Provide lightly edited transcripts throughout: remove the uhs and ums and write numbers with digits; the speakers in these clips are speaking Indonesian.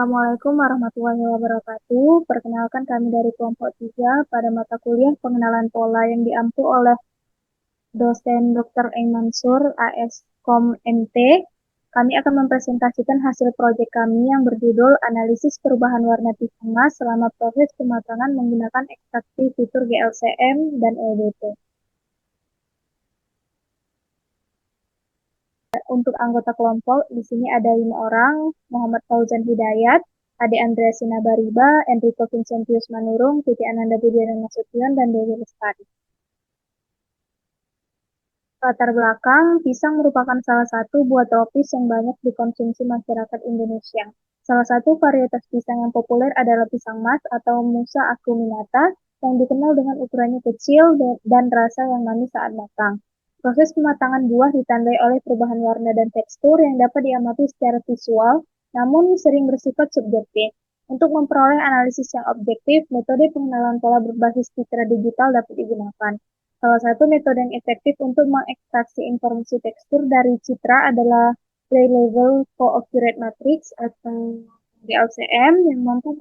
Assalamualaikum warahmatullahi wabarakatuh. Perkenalkan kami dari kelompok 3 pada mata kuliah pengenalan pola yang diampu oleh dosen Dr. Eng Mansur, AS.Com MT. Kami akan mempresentasikan hasil proyek kami yang berjudul Analisis Perubahan Warna Pisang Mas selama proses pematangan menggunakan ekstraksi fitur GLCM dan LDP. Untuk anggota kelompok, di sini ada 5 orang, Muhammad Fauzan Hidayat, Ade Andrea Sinabariba, Enrico Vincentius Manurung, Titi Ananda Budiana Nasution, dan Dewi Lestari. Latar belakang, pisang merupakan salah satu buah tropis yang banyak dikonsumsi masyarakat Indonesia. Salah satu varietas pisang yang populer adalah pisang mas atau Musa acuminata, yang dikenal dengan ukurannya kecil dan rasa yang manis saat matang. Proses pematangan buah ditandai oleh perubahan warna dan tekstur yang dapat diamati secara visual, namun sering bersifat subjektif. Untuk memperoleh analisis yang objektif, metode pengenalan pola berbasis citra digital dapat digunakan. Salah satu metode yang efektif untuk mengekstraksi informasi tekstur dari citra adalah Gray Level Cooccurrence Matrix atau GLCM yang mampu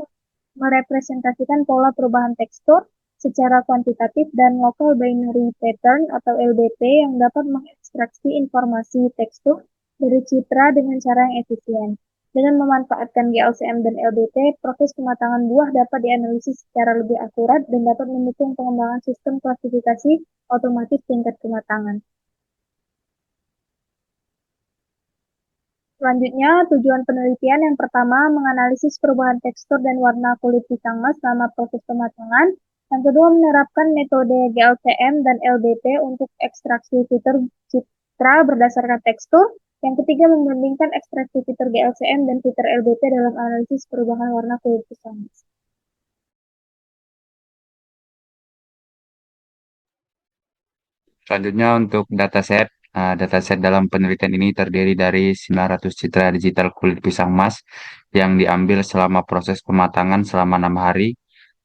merepresentasikan pola perubahan tekstur secara kuantitatif dan Local Binary Pattern atau LBP yang dapat mengekstraksi informasi tekstur dari citra dengan cara yang efisien. Dengan memanfaatkan GLCM dan LBP, proses pematangan buah dapat dianalisis secara lebih akurat dan dapat mendukung pengembangan sistem klasifikasi otomatis tingkat kematangan. Selanjutnya, tujuan penelitian yang pertama menganalisis perubahan tekstur dan warna kulit pisang mas selama proses pematangan. Yang kedua, menerapkan metode GLCM dan LBP untuk ekstraksi fitur citra berdasarkan tekstur. Yang ketiga, membandingkan ekstraksi fitur GLCM dan fitur LBP dalam analisis perubahan warna kulit pisang mas. Selanjutnya untuk dataset. Dataset dalam penelitian ini terdiri dari 900 citra digital kulit pisang mas yang diambil selama proses pematangan selama 6 hari.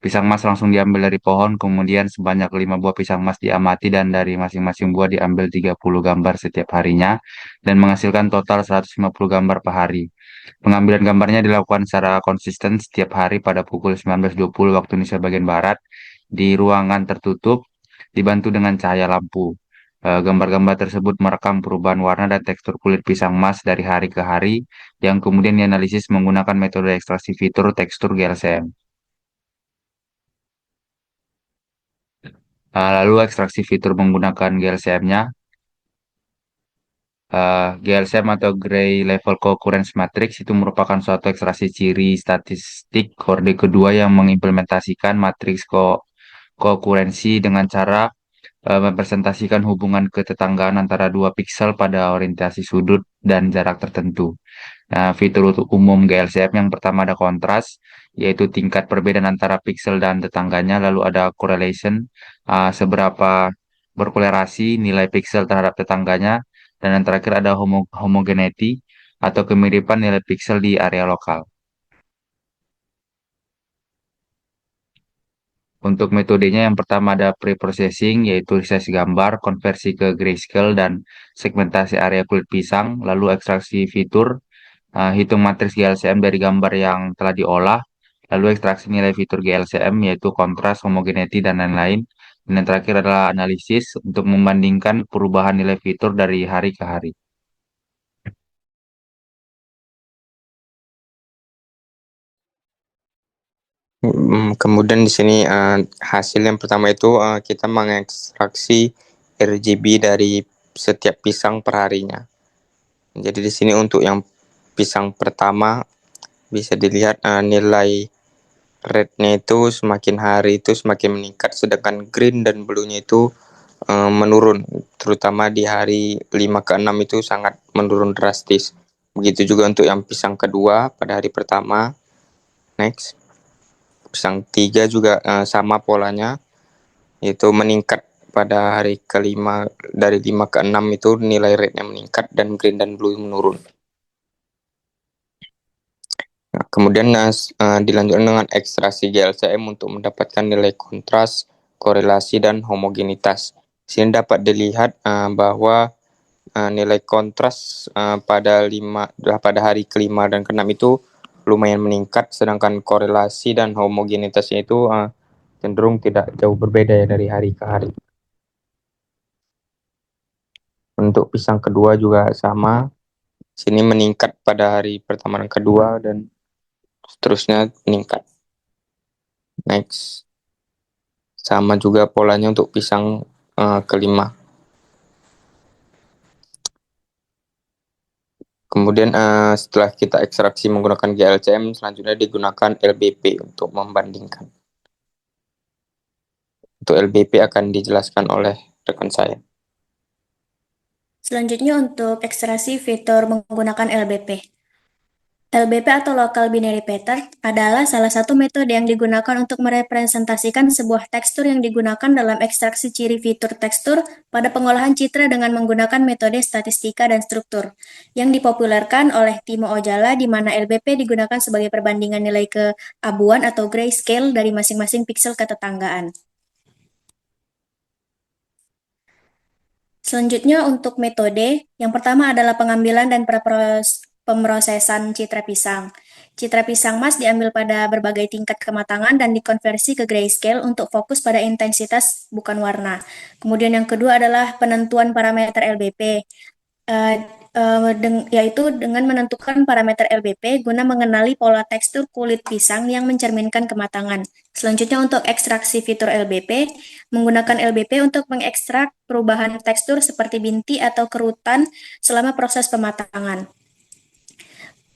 Pisang mas langsung diambil dari pohon, kemudian sebanyak 5 buah pisang mas diamati dan dari masing-masing buah diambil 30 gambar setiap harinya dan menghasilkan total 150 gambar per hari. Pengambilan gambarnya dilakukan secara konsisten setiap hari pada pukul 19.20 waktu Indonesia bagian Barat di ruangan tertutup dibantu dengan cahaya lampu. Gambar-gambar tersebut merekam perubahan warna dan tekstur kulit pisang mas dari hari ke hari yang kemudian dianalisis menggunakan metode ekstraksi fitur tekstur GLCM. Lalu ekstraksi fitur menggunakan GLCM-nya. GLCM atau Gray Level Cooccurrence Matrix itu merupakan suatu ekstraksi ciri statistik kode kedua yang mengimplementasikan matriks kookurensi dengan cara mempresentasikan hubungan ketetanggaan antara dua piksel pada orientasi sudut dan jarak tertentu. Nah, fitur untuk umum GLCM yang pertama ada kontras, yaitu tingkat perbedaan antara piksel dan tetangganya, lalu ada correlation, seberapa berkolerasi nilai piksel terhadap tetangganya, dan yang terakhir ada homogeneity atau kemiripan nilai piksel di area lokal. Untuk metodenya yang pertama ada pre-processing, yaitu resize gambar, konversi ke grayscale, dan segmentasi area kulit pisang, lalu ekstraksi fitur, hitung matriks GLCM dari gambar yang telah diolah, lalu ekstraksi nilai fitur GLCM, yaitu kontras, homogeneity, dan lain-lain. Dan yang terakhir adalah analisis untuk membandingkan perubahan nilai fitur dari hari ke hari. Kemudian di sini hasil yang pertama itu kita mengekstraksi RGB dari setiap pisang per harinya. Jadi di sini untuk yang pisang pertama bisa dilihat nilai rednya itu semakin hari itu semakin meningkat, sedangkan green dan blue-nya itu menurun, terutama di hari 5 ke 6 itu sangat menurun drastis. Begitu juga untuk yang pisang kedua pada hari pertama. Next. Pisang 3 juga sama polanya, yaitu meningkat pada hari kelima, dari 5 ke 6 itu nilai rate-nya meningkat dan green dan blue menurun. Nah, kemudian dilanjutkan dengan ekstraksi GLCM untuk mendapatkan nilai kontras, korelasi, dan homogenitas. Sini dapat dilihat bahwa nilai kontras pada hari kelima dan keenam itu lumayan meningkat, sedangkan korelasi dan homogenitasnya itu cenderung tidak jauh berbeda ya dari hari ke hari. Untuk pisang kedua juga sama, sini meningkat pada hari pertama dan kedua dan seterusnya meningkat. Next, sama juga polanya untuk pisang kelima. Kemudian setelah kita ekstraksi menggunakan GLCM, selanjutnya digunakan LBP untuk membandingkan. Untuk LBP akan dijelaskan oleh rekan saya. Selanjutnya untuk ekstraksi fitur menggunakan LBP. LBP atau Local Binary Pattern adalah salah satu metode yang digunakan untuk merepresentasikan sebuah tekstur yang digunakan dalam ekstraksi ciri fitur tekstur pada pengolahan citra dengan menggunakan metode statistika dan struktur, yang dipopulerkan oleh Timo Ojala, di mana LBP digunakan sebagai perbandingan nilai keabuan atau grayscale dari masing-masing piksel ketetanggaan. Selanjutnya untuk metode, yang pertama adalah pengambilan dan pemrosesan citra pisang. Citra pisang mas diambil pada berbagai tingkat kematangan dan dikonversi ke grayscale untuk fokus pada intensitas bukan warna. Kemudian yang kedua adalah penentuan parameter LBP, yaitu dengan menentukan parameter LBP guna mengenali pola tekstur kulit pisang yang mencerminkan kematangan. Selanjutnya untuk ekstraksi fitur LBP, menggunakan LBP untuk mengekstrak perubahan tekstur seperti binti atau kerutan selama proses pematangan.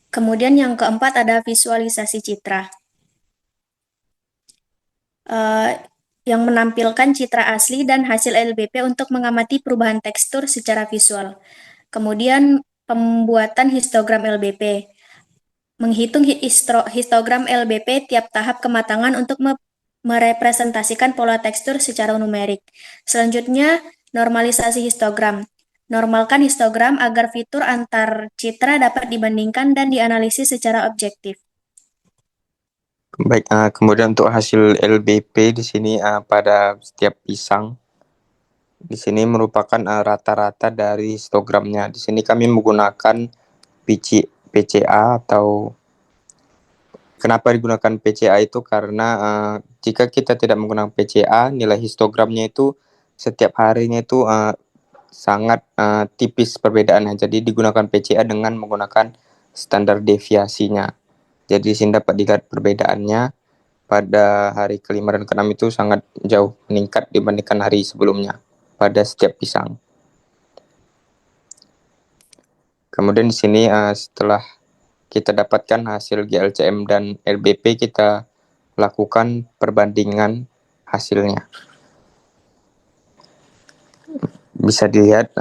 Kemudian yang keempat ada visualisasi citra, yang menampilkan citra asli dan hasil LBP untuk mengamati perubahan tekstur secara visual. Kemudian pembuatan histogram LBP, menghitung histogram LBP tiap tahap kematangan untuk merepresentasikan pola tekstur secara numerik. Selanjutnya, normalisasi histogram. Normalkan histogram agar fitur antar citra dapat dibandingkan dan dianalisis secara objektif. Baik, kemudian untuk hasil LBP di sini pada setiap pisang, di sini merupakan rata-rata dari histogramnya. Di sini kami menggunakan PCA atau kenapa digunakan PCA itu karena jika kita tidak menggunakan PCA, nilai histogramnya itu setiap harinya itu sangat tipis perbedaannya. Jadi digunakan PCA dengan menggunakan standar deviasinya. Jadi di sini dapat dilihat perbedaannya pada hari kelima dan keenam itu sangat jauh meningkat dibandingkan hari sebelumnya pada setiap pisang. Kemudian di sini setelah kita dapatkan hasil GLCM dan LBP, kita lakukan perbandingan hasilnya. Bisa dilihat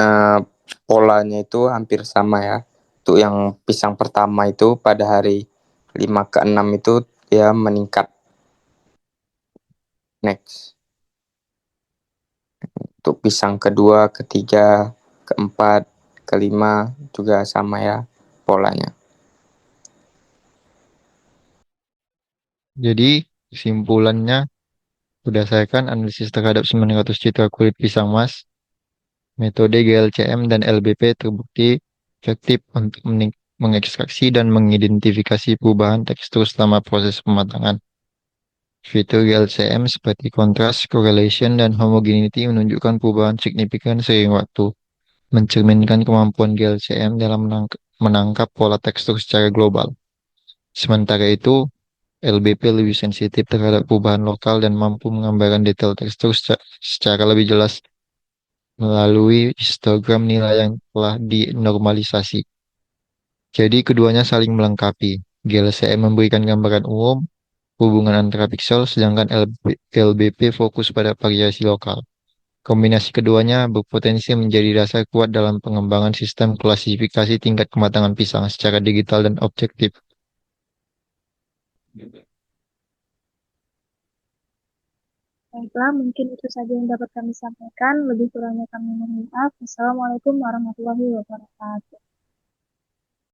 polanya itu hampir sama ya. Untuk yang pisang pertama itu pada hari 5 ke 6 itu dia meningkat. Next. Untuk pisang kedua, ketiga, keempat, kelima juga sama ya polanya. Jadi, kesimpulannya, berdasarkan analisis terhadap 900 citra kulit pisang mas, metode GLCM dan LBP terbukti efektif untuk mengekstraksi dan mengidentifikasi perubahan tekstur selama proses pematangan. Fitur GLCM seperti kontras, correlation, dan homogeneity menunjukkan perubahan signifikan seiring waktu, mencerminkan kemampuan GLCM dalam menangkap pola tekstur secara global. Sementara itu, LBP lebih sensitif terhadap perubahan lokal dan mampu menggambarkan detail tekstur secara lebih jelas melalui histogram nilai yang telah dinormalisasi. Jadi keduanya saling melengkapi. GLCM memberikan gambaran umum, hubungan antara piksel, sedangkan LBP fokus pada variasi lokal. Kombinasi keduanya berpotensi menjadi dasar kuat dalam pengembangan sistem klasifikasi tingkat kematangan pisang secara digital dan objektif. Baiklah, mungkin itu saja yang dapat kami sampaikan. Lebih kurangnya kami mohon maaf. Wassalamualaikum warahmatullahi wabarakatuh.